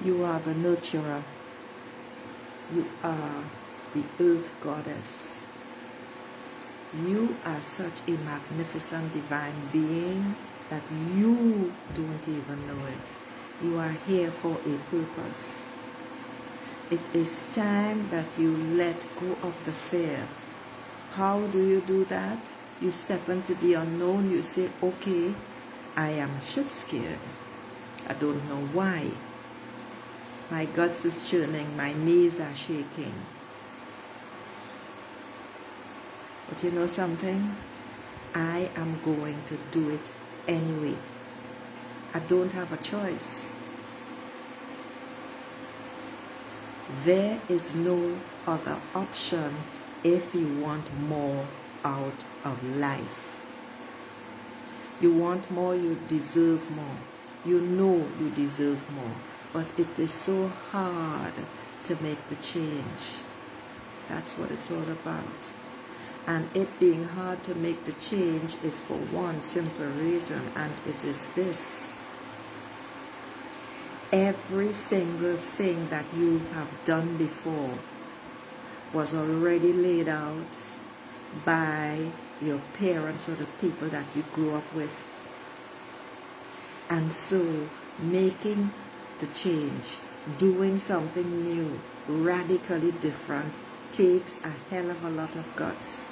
You are the nurturer. You are the earth goddess. You are such a magnificent divine being that you don't even know it. You are here for a purpose. It is time that you let go of the fear. How do you do that? You step into the unknown. You say, okay, I am shit scared. I don't know why. My guts is churning. My knees are shaking. But you know something? I am going to do it anyway. I don't have a choice. There is no other option if you want more out of life. You want more, you deserve more. You know you deserve more. But it is so hard to make the change. That's what it's all about. And it being hard to make the change is for one simple reason, and it is this. Every single thing that you have done before was already laid out by your parents or the people that you grew up with. And so making the change, doing something new, radically different, takes a hell of a lot of guts.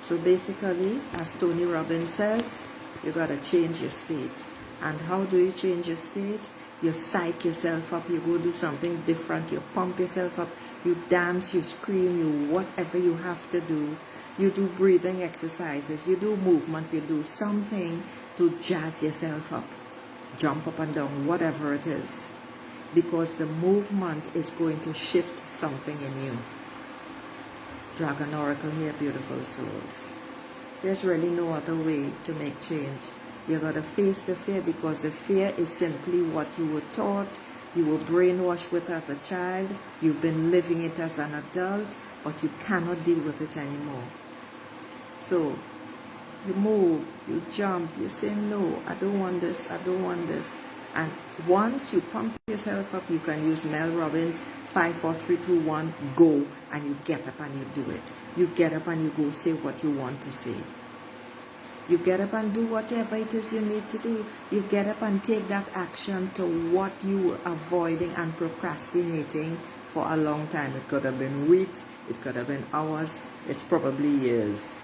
So basically, as Tony Robbins says, you got to change your state. And how do you change your state? You psych yourself up, you go do something different, you pump yourself up, you dance, you scream, you whatever you have to do. You do breathing exercises, you do movement, you do something to jazz yourself up. Jump up and down, whatever it is. Because the movement is going to shift something in you. Dragon Oracle here, beautiful souls. There's really no other way to make change. You got to face the fear, because the fear is simply what you were taught, you were brainwashed with as a child, you've been living it as an adult, but you cannot deal with it anymore. So, you move, you jump, you say, no, I don't want this, I don't want this. And once you pump yourself up, you can use Mel Robbins, 5, 4, 3, 2, 1, go, and you get up and you do it. You get up and you go say what you want to say. You get up and do whatever it is you need to do. You get up and take that action to what you were avoiding and procrastinating for a long time. It could have been weeks, it could have been hours, it's probably years.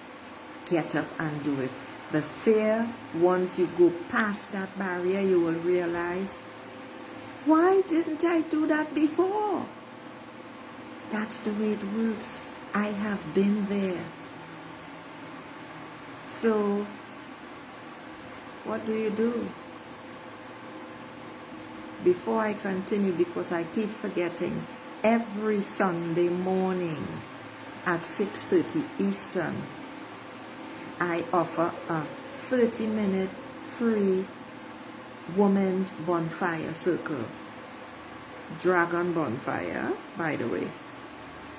Get up and do it. The fear, once you go past that barrier, you will realize, why didn't I do that before? That's the way it works. I have been there. So, what do? Before I continue, because I keep forgetting, every Sunday morning at 6:30 Eastern, I offer a 30-minute free women's bonfire circle. Dragon bonfire, by the way.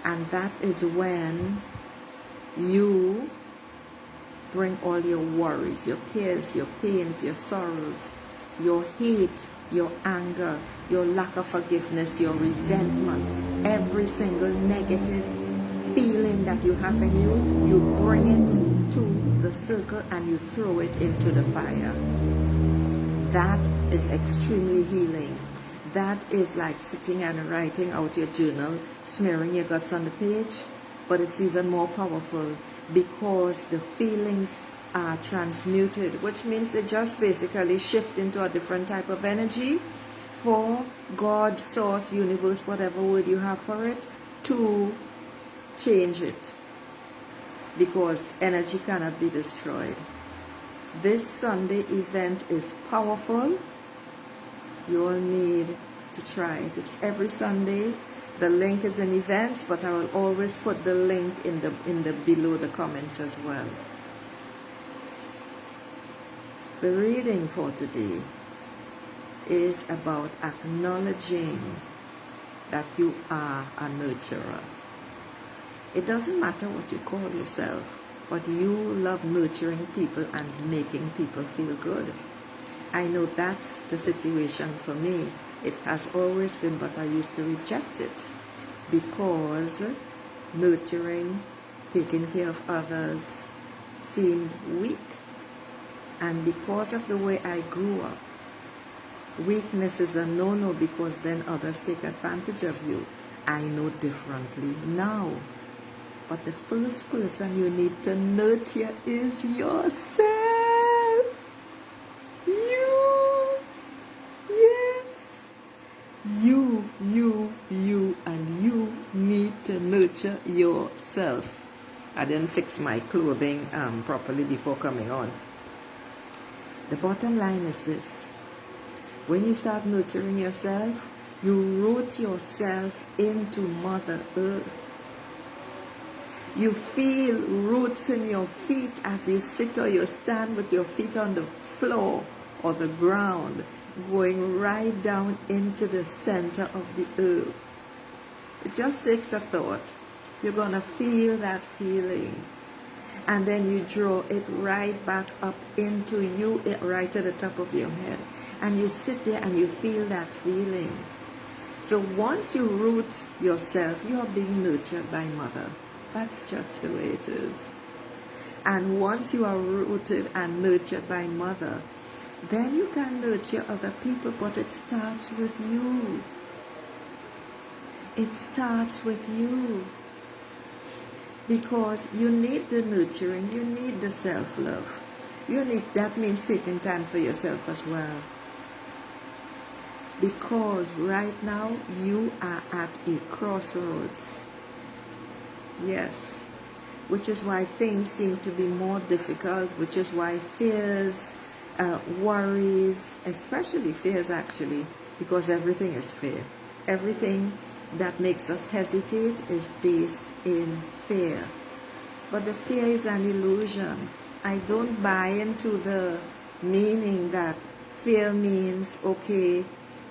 And that is when you bring all your worries, your cares, your pains, your sorrows, your hate, your anger, your lack of forgiveness, your resentment, every single negative feeling that you have in you, you bring it to the circle and you throw it into the fire. That is extremely healing. That is like sitting and writing out your journal, smearing your guts on the page, but it's even more powerful because the feelings are transmuted, which means they just basically shift into a different type of energy for God, source, universe, whatever word you have for it, to change it, because energy cannot be destroyed. This Sunday event is powerful. You all need to try it. It's every Sunday. The link is in events, but I will always put the link in the below the comments as well. The reading for today is about acknowledging that you are a nurturer. It doesn't matter what you call yourself, but you love nurturing people and making people feel good. I know that's the situation for me. It has always been, but I used to reject it because nurturing, taking care of others seemed weak. And because of the way I grew up, weakness is a no-no because then others take advantage of you. I know differently now. But the first person you need to nurture is yourself. You. Yes. You, and you need to nurture yourself. I didn't fix my clothing properly before coming on. The bottom line is this. When you start nurturing yourself, you root yourself into Mother Earth. You feel roots in your feet as you sit or you stand with your feet on the floor or the ground, going right down into the center of the earth. It just takes a thought. You're going to feel that feeling. And then you draw it right back up into you, right at the top of your head. And you sit there and you feel that feeling. So once you root yourself, you are being nurtured by Mother. That's just the way it is. And once you are rooted and nurtured by Mother, then you can nurture other people, but it starts with you. It starts with you. Because you need the nurturing, you need the self-love. That means taking time for yourself as well. Because right now you are at a crossroads. Yes. Which is why things seem to be more difficult, which is why fears, worries, especially fears actually, because everything is fear. Everything that makes us hesitate is based in fear. But the fear is an illusion. I don't buy into the meaning that fear means, okay,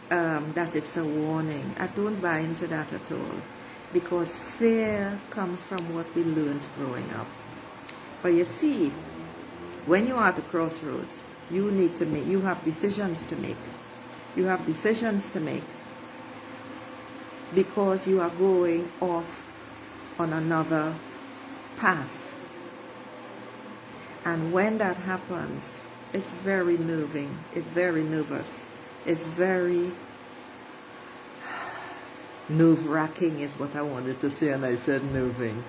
that it's a warning. I don't buy into that at all. Because fear comes from what we learned growing up. But you see, when you are at the crossroads, you have decisions to make. You have decisions to make. Because you are going off on another path. And when that happens, it's very nerving. It's very nervous. It's very nerve-wracking is what I wanted to say, and I said nerving.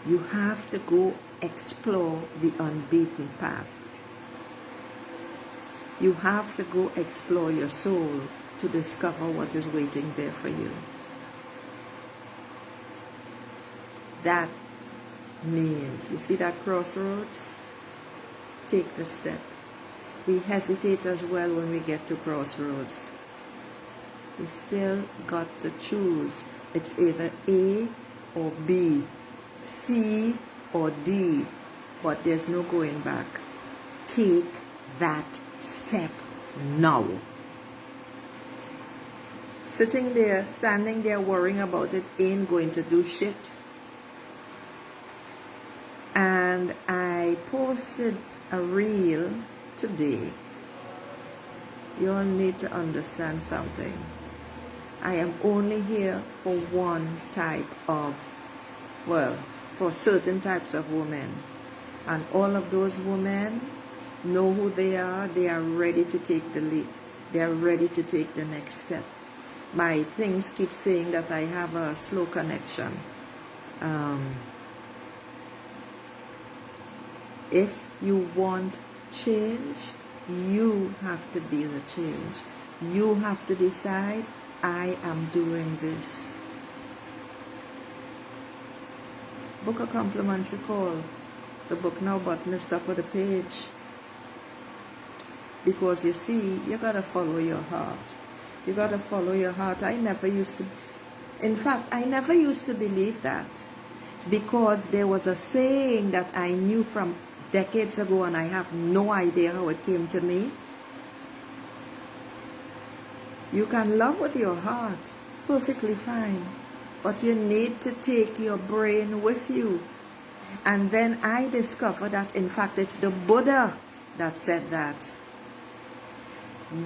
You have to go explore the unbeaten path. You have to go explore your soul to discover what is waiting there for you. That means, you see that crossroads? Take the step. We hesitate as well when we get to crossroads. We still got to choose. It's either A or B, C or D, but there's no going back. Take that step now. Sitting there, standing there, worrying about it ain't going to do shit. And I posted a reel today. You all need to understand something. I am only here for one type of, for certain types of women. And all of those women know who they are. They are ready to take the leap. They are ready to take the next step. My things keep saying that I have a slow connection. If you want change, you have to be the change. You have to decide, I am doing this. Book a complimentary call. The book now button is top of the page. Because you see, you got to follow your heart. You got to follow your heart. I never used to believe that. Because there was a saying that I knew from decades ago, and I have no idea how it came to me. You can love with your heart, perfectly fine, but you need to take your brain with you. And then I discovered that, in fact, it's the Buddha that said that.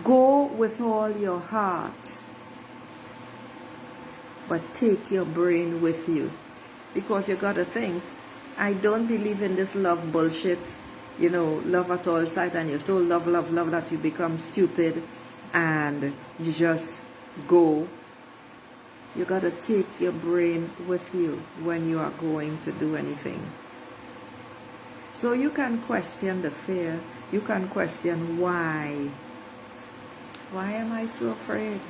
Go with all your heart, but take your brain with you. Because you got to think, I don't believe in this love bullshit, you know, love at all sight, and you're so love that you become stupid and you just go. You got to take your brain with you when you are going to do anything. So you can question the fear. You can question why. Why am I so afraid?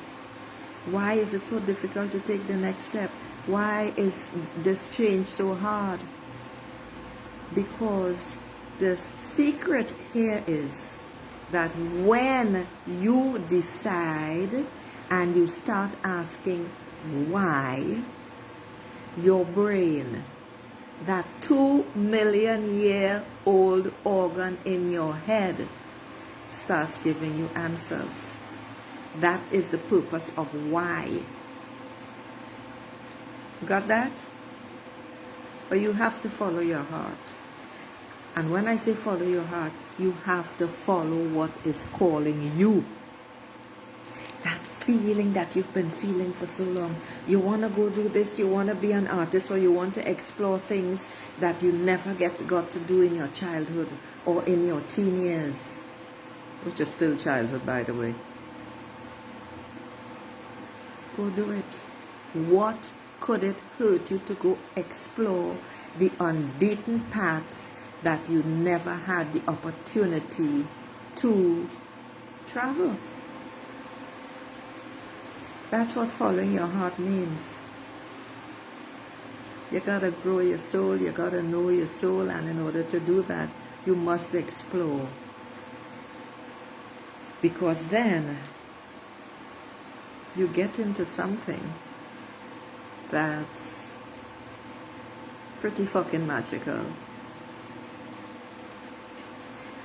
Why is it so difficult to take the next step? Why is this change so hard? Because the secret here is that when you decide and you start asking why, your brain, that 2 million-year-old organ in your head, starts giving you answers. That is the purpose of why. Got that? But you have to follow your heart. And when I say follow your heart, you have to follow what is calling you. That feeling that you've been feeling for so long. You want to go do this, you want to be an artist, or you want to explore things that you never got to do in your childhood or in your teen years, which is still childhood, by the way. Go do it. What could it hurt you to go explore the unbeaten paths that you never had the opportunity to travel? That's what following your heart means. You gotta grow your soul, you gotta know your soul, and in order to do that, you must explore. Because then you get into something that's pretty fucking magical.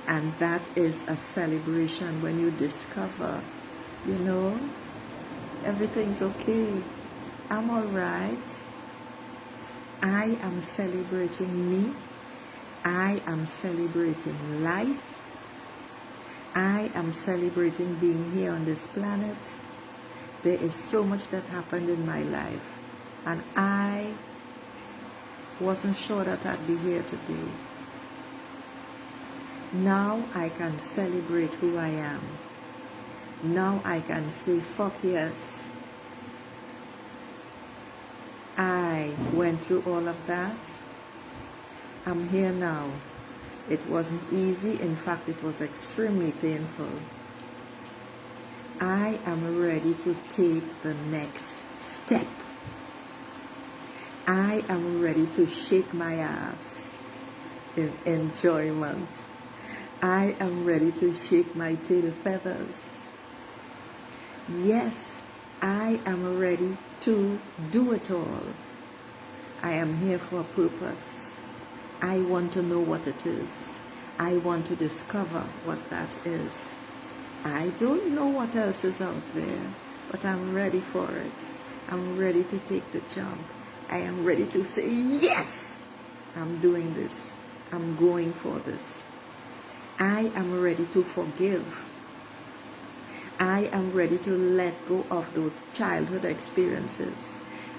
And that is a celebration when you discover, you know, everything's okay. I'm all right. I am celebrating me. I am celebrating life. I am celebrating being here on this planet. There is so much that happened in my life, and I wasn't sure that I'd be here today. Now I can celebrate who I am. Now I can say, fuck yes. I went through all of that. I'm here now. It wasn't easy. In fact, it was extremely painful. I am ready to take the next step. I am ready to shake my ass in enjoyment. I am ready to shake my tail feathers. Yes, I am ready to do it all. I am here for a purpose. I want to know what it is. I want to discover what that is. I don't know what else is out there, but I'm ready for it. I'm ready to take the jump. I am ready to say, yes, I'm doing this. I'm going for this. I am ready to forgive. I am ready to let go of those childhood experiences.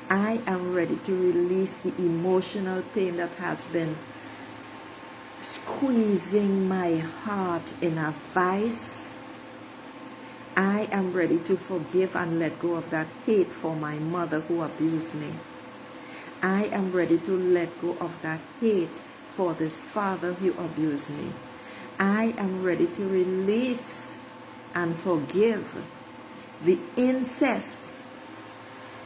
I am ready to release the emotional pain that has been squeezing my heart in a vice. I am ready to forgive and let go of that hate for my mother who abused me. I am ready to let go of that hate for this father who abused me. I am ready to release and forgive the incest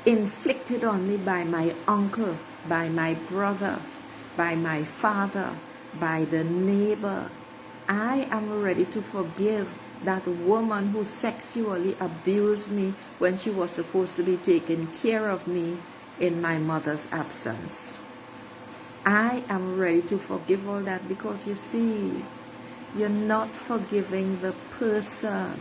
inflicted on me by my uncle, by my brother, by my father, by the neighbor. I am ready to forgive that woman who sexually abused me when she was supposed to be taking care of me in my mother's absence. I am ready to forgive all that, because you see, you're not forgiving the person.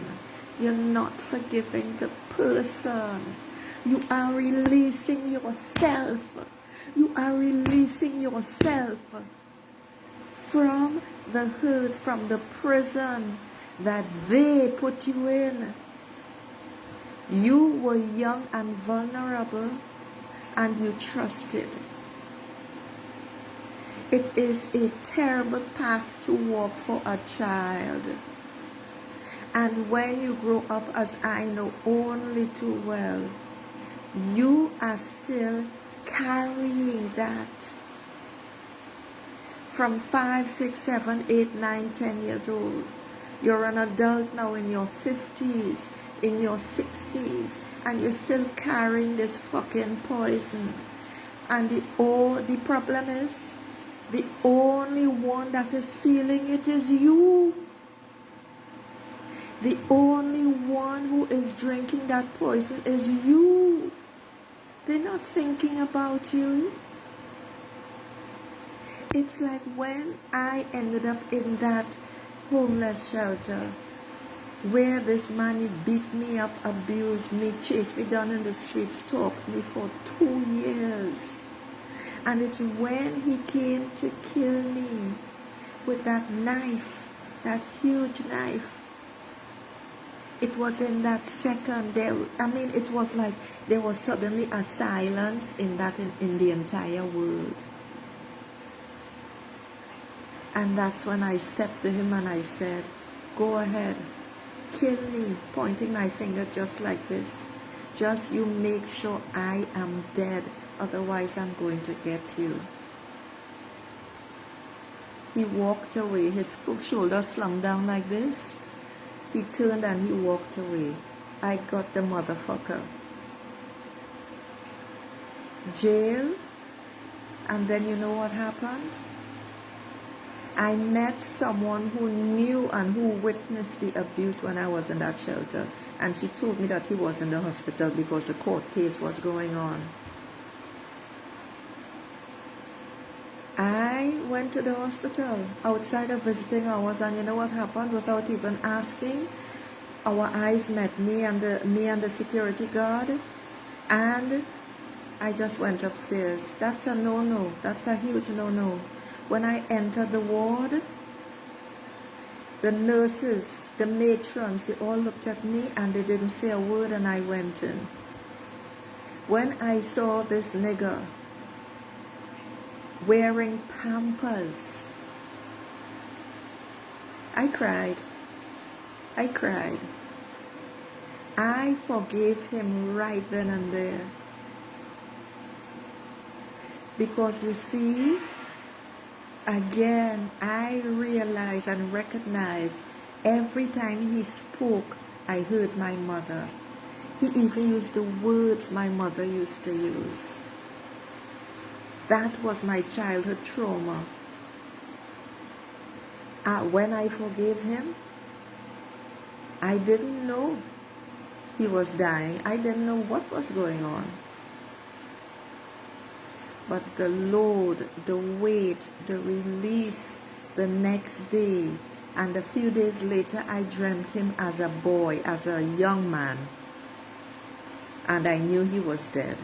You're not forgiving the person. You are releasing yourself. You are releasing yourself from the hurt, from the prison that they put you in. You were young and vulnerable, and you trusted. It is a terrible path to walk for a child. And when you grow up, as I know only too well, you are still carrying that. From 5, 6, 7, 8, 9, 10 years old. You're an adult now in your 50s, in your 60s, and you're still carrying this fucking poison. And the problem is, the only one that is feeling it is you. The only one who is drinking that poison is you. They're not thinking about you. It's like when I ended up in that homeless shelter where this man, he beat me up, abused me, chased me down in the streets, stalked me for 2 years. And it's when he came to kill me with that knife, that huge knife. It was in that second, it was like there was suddenly a silence in the entire world. And that's when I stepped to him and I said, go ahead, kill me, pointing my finger just like this. Just you make sure I am dead, otherwise I'm going to get you. He walked away, his shoulders slung down like this. He turned and he walked away. I got the motherfucker. Jail. And then you know what happened? I met someone who knew and who witnessed the abuse when I was in that shelter. And she told me that he was in the hospital because a court case was going on. I went to the hospital outside of visiting hours, and you know what happened? Without even asking, our eyes met, me and the security guard, and I just went upstairs. That's a no-no. That's a huge no-no. When I entered the ward, the nurses, the matrons, they all looked at me and they didn't say a word, and I went in. When I saw this nigger wearing Pampers, I cried. I cried. I forgave him right then and there. Because you see, again, I realized and recognized every time he spoke, I heard my mother. He even used the words my mother used to use. That was my childhood trauma. When I forgave him, I didn't know he was dying. I didn't know what was going on. But the load, the weight, the release the next day, and a few days later I dreamt him as a boy, as a young man, and I knew he was dead.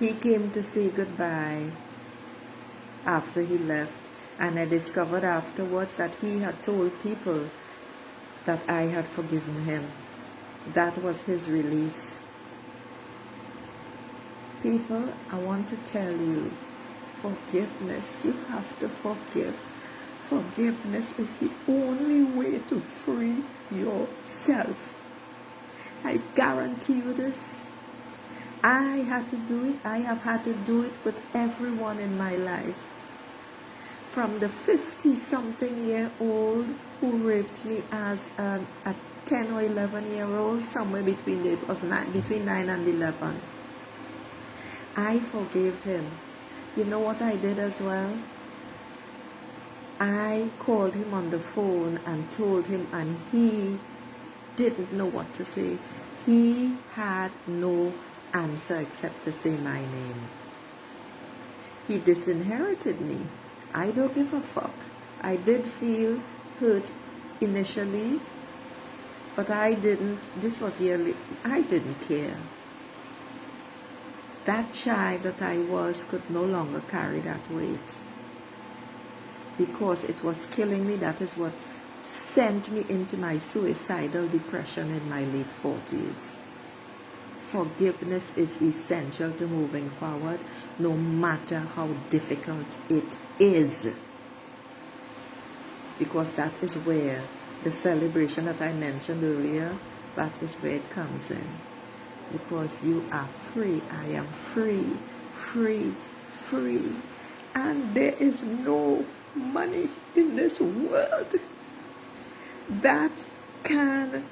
He came to say goodbye after he left, and I discovered afterwards that he had told people that I had forgiven him. That was his release. People, I want to tell you, forgiveness, you have to forgive. Forgiveness is the only way to free yourself. I guarantee you this. I had to do it. I have had to do it with everyone in my life. From the 50-something-year-old who raped me as a 10 or 11-year-old, somewhere between between 9 and 11. I forgave him. You know what I did as well? I called him on the phone and told him, and he didn't know what to say. He had no answer except to say my name. He disinherited me. I don't give a fuck. I did feel hurt initially, but I didn't care. That child that I was could no longer carry that weight. because it was killing me. That is what sent me into my suicidal depression in my late 40s. Forgiveness is essential to moving forward, no matter how difficult it is. Because that is where the celebration that I mentioned earlier, that is where it comes in. Because you are free. I am free, free, free. And there is no money in this world that can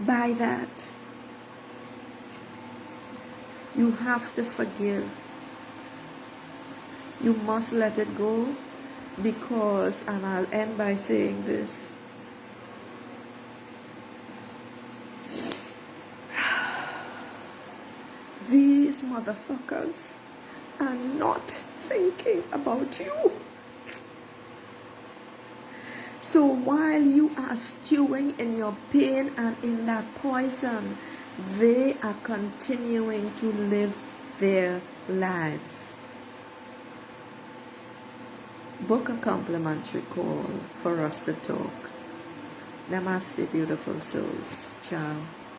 buy that. You have to forgive. You must let it go, because, and I'll end by saying this, these motherfuckers are not thinking about you. So while you are stewing in your pain and in that poison, they are continuing to live their lives. Book a complimentary call for us to talk. Namaste, beautiful souls. Ciao.